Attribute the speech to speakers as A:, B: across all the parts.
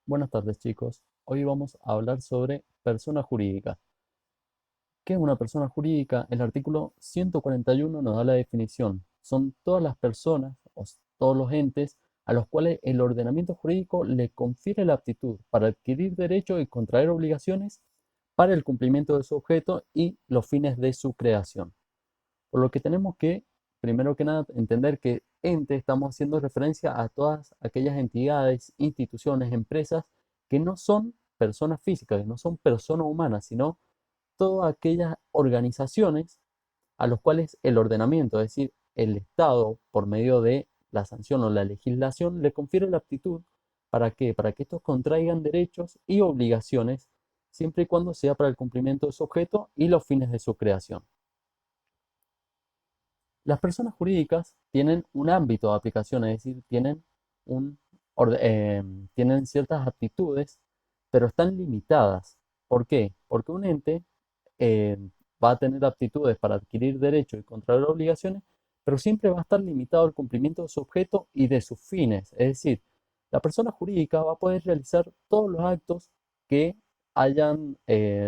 A: Buenas tardes, chicos. Hoy vamos a hablar sobre persona jurídica. ¿Qué es una persona jurídica? El artículo 141 nos da la definición. Son todas las personas o todos los entes a los cuales el ordenamiento jurídico le confiere la aptitud para adquirir derechos y contraer obligaciones para el cumplimiento de su objeto y los fines de su creación. Por lo que tenemos que, primero que nada, entender que ente estamos haciendo referencia a todas aquellas entidades, instituciones, empresas que no son personas físicas, que no son personas humanas, sino todas aquellas organizaciones a los cuales el ordenamiento, es decir, el Estado, por medio de la sanción o la legislación, le confiere la aptitud. ¿Para qué? Para que estos contraigan derechos y obligaciones, siempre y cuando sea para el cumplimiento de su objeto y los fines de su creación. Las personas jurídicas tienen un ámbito de aplicación, es decir, un, tienen ciertas aptitudes, pero están limitadas. ¿Por qué? Porque un ente eh, va a tener aptitudes para adquirir derechos y contraer obligaciones, pero siempre va a estar limitado al cumplimiento de su objeto y de sus fines. Es decir, la persona jurídica va a poder realizar todos los actos que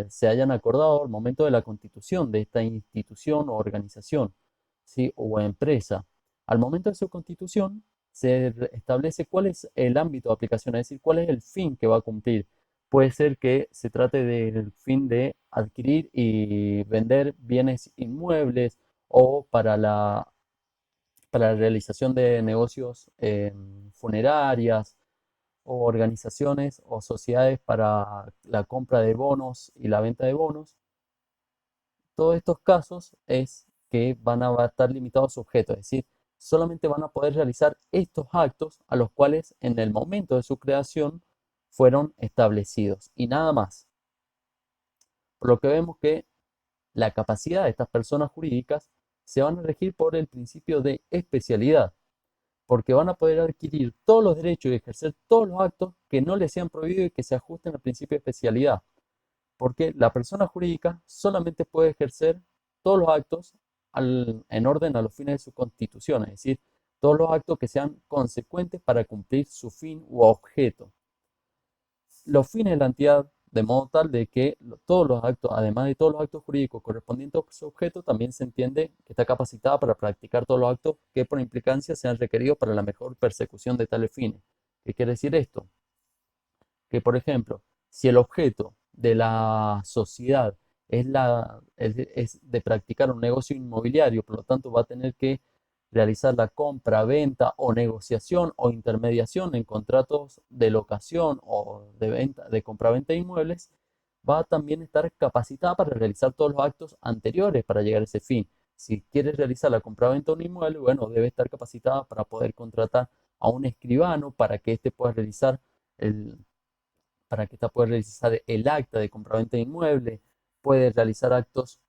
A: se hayan acordado al momento de la constitución de esta institución o organización, ¿sí? O empresa. Al momento de su constitución se establece cuál es el ámbito de aplicación, es decir, cuál es el fin que va a cumplir. Puede ser que se trate del fin de adquirir y vender bienes inmuebles o para la realización de negocios funerarias o organizaciones o sociedades para la compra de bonos y la venta de bonos. Todos estos casos es que van a estar limitados a su objeto, es decir, solamente van a poder realizar estos actos a los cuales en el momento de su creación fueron establecidos y nada más. Por lo que vemos que la capacidad de estas personas jurídicas se van a regir por el principio de especialidad, porque van a poder adquirir todos los derechos y ejercer todos los actos que no les sean prohibidos y que se ajusten al principio de especialidad, porque la persona jurídica solamente puede ejercer todos los actos en orden a los fines de su constitución, es decir, todos los actos que sean consecuentes para cumplir su fin u objeto. Los fines de la entidad, de modo tal de que todos los actos, además de todos los actos jurídicos correspondientes a su objeto, también se entiende que está capacitada para practicar todos los actos que por implicancia sean requeridos para la mejor persecución de tales fines. ¿Qué quiere decir esto? Que, por ejemplo, si el objeto de la sociedad es de practicar un negocio inmobiliario, por lo tanto va a tener que realizar la compra, venta o negociación o intermediación en contratos de locación o de venta, de compra-venta de inmuebles, va a también estar capacitada para realizar todos los actos anteriores para llegar a ese fin. Si quiere realizar la compra-venta de un inmueble, bueno, debe estar capacitada para poder contratar a un escribano para que éste pueda realizar el, para que ésta pueda realizar el acta de compraventa de inmueble, puede realizar actos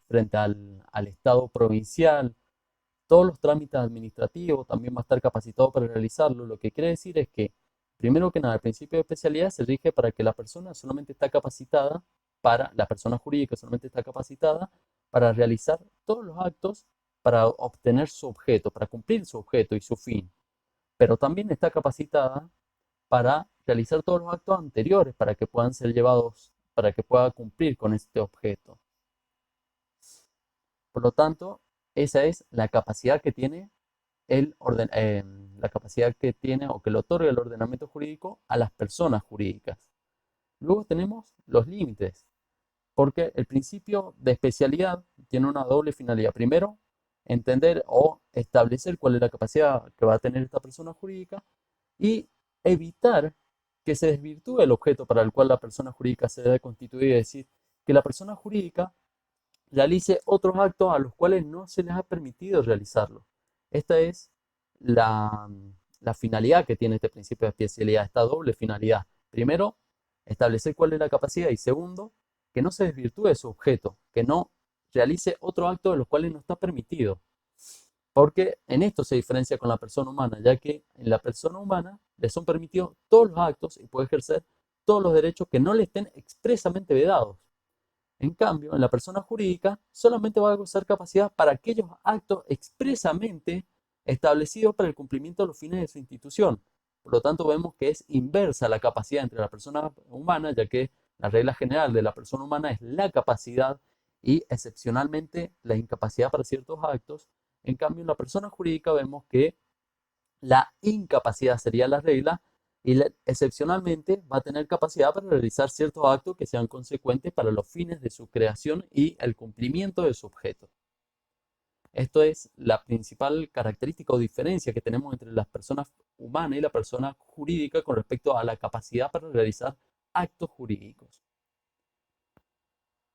A: frente al Estado provincial, todos los trámites administrativos, también va a estar capacitado para realizarlo. Lo que quiere decir es que, primero que nada, el principio de especialidad se rige para que la persona solamente está capacitada la persona jurídica solamente está capacitada para realizar todos los actos para obtener su objeto, para cumplir su objeto y su fin, pero también está capacitada para realizar todos los actos anteriores para que puedan ser llevados, para que pueda cumplir con este objeto. Por lo tanto, esa es la capacidad que tiene la capacidad que tiene o que le otorga el ordenamiento jurídico a las personas jurídicas. Luego tenemos los límites, porque el principio de especialidad tiene una doble finalidad. Primero, entender o establecer cuál es la capacidad que va a tener esta persona jurídica y evitar que se desvirtúe el objeto para el cual la persona jurídica se debe constituir, es decir, que la persona jurídica realice otros actos a los cuales no se les ha permitido realizarlo. Esta es la, la finalidad que tiene este principio de especialidad, esta doble finalidad. Primero, establecer cuál es la capacidad y segundo, que no se desvirtúe su objeto, que no realice otro acto de los cuales no está permitido. Porque en esto se diferencia con la persona humana, ya que en la persona humana le son permitidos todos los actos y puede ejercer todos los derechos que no le estén expresamente vedados. En cambio, en la persona jurídica solamente va a gozar capacidad para aquellos actos expresamente establecidos para el cumplimiento de los fines de su institución. Por lo tanto, vemos que es inversa la capacidad entre la persona humana, ya que la regla general de la persona humana es la capacidad y excepcionalmente la incapacidad para ciertos actos. En cambio, en la persona jurídica vemos que la incapacidad sería la regla y excepcionalmente va a tener capacidad para realizar ciertos actos que sean consecuentes para los fines de su creación y el cumplimiento de su objeto. Esto es la principal característica o diferencia que tenemos entre las personas humanas y la persona jurídica con respecto a la capacidad para realizar actos jurídicos.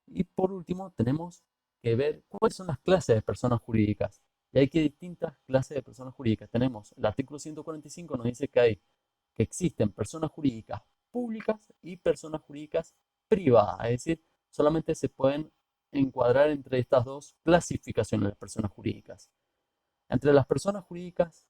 A: Y por último, tenemos que ver cuáles son las clases de personas jurídicas. Y hay que distintas clases de personas jurídicas. Tenemos el artículo 145, nos dice que existen personas jurídicas públicas y personas jurídicas privadas. Es decir, solamente se pueden encuadrar entre estas dos clasificaciones de personas jurídicas. Entre las personas jurídicas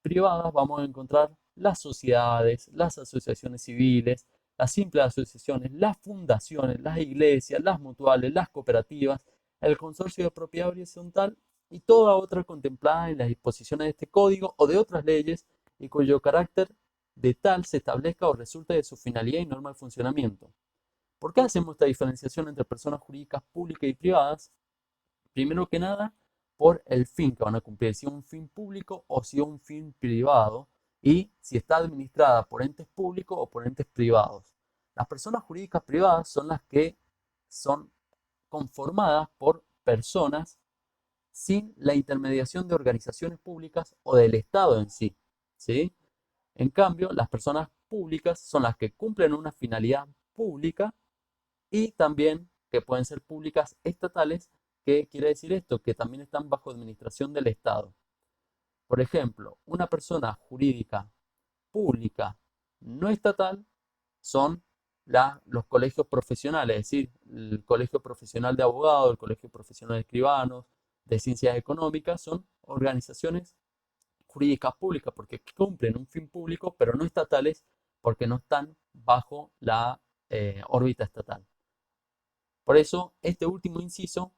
A: privadas vamos a encontrar las sociedades, las asociaciones civiles, las simples asociaciones, las fundaciones, las iglesias, las mutuales, las cooperativas, el consorcio de propiedad horizontal y toda otra contemplada en las disposiciones de este código o de otras leyes y cuyo carácter de tal se establezca o resulte de su finalidad y norma de funcionamiento. ¿Por qué hacemos esta diferenciación entre personas jurídicas públicas y privadas? Primero que nada, por el fin que van a cumplir, si es un fin público o si es un fin privado, y si está administrada por entes públicos o por entes privados. Las personas jurídicas privadas son las que son conformadas por personas sin la intermediación de organizaciones públicas o del Estado en sí, ¿sí? En cambio, las personas públicas son las que cumplen una finalidad pública y también que pueden ser públicas estatales. ¿Qué quiere decir esto? Que también están bajo administración del Estado. Por ejemplo, una persona jurídica pública no estatal son los colegios profesionales, es decir, el Colegio Profesional de Abogados, el Colegio Profesional de Escribanos, de Ciencias Económicas, son organizaciones jurídicas públicas porque cumplen un fin público, pero no estatales porque no están bajo la órbita estatal. Por eso, este último inciso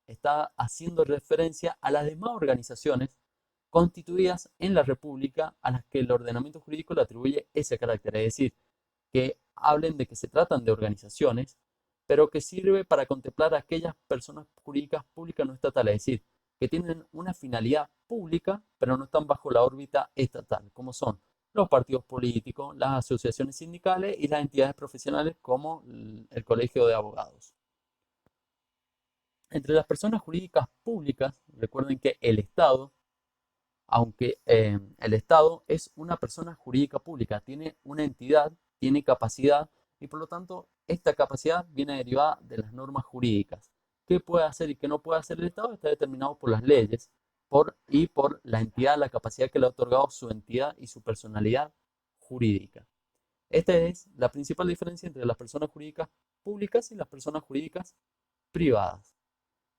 A: está haciendo referencia a las demás organizaciones constituidas en la República a las que el ordenamiento jurídico le atribuye ese carácter, es decir, que hablen de que se tratan de organizaciones, pero que sirve para contemplar a aquellas personas jurídicas públicas no estatales, es decir, que tienen una finalidad pública, pero no están bajo la órbita estatal, como son los partidos políticos, las asociaciones sindicales y las entidades profesionales como el Colegio de Abogados. Entre las personas jurídicas públicas, recuerden que el Estado, aunque el Estado es una persona jurídica pública, tiene una entidad, tiene capacidad y por lo tanto esta capacidad viene derivada de las normas jurídicas. ¿Qué puede hacer y qué no puede hacer el Estado? Está determinado por las leyes y por la entidad, la capacidad que le ha otorgado su entidad y su personalidad jurídica. Esta es la principal diferencia entre las personas jurídicas públicas y las personas jurídicas privadas.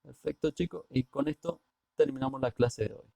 A: Perfecto, chicos, y con esto terminamos la clase de hoy.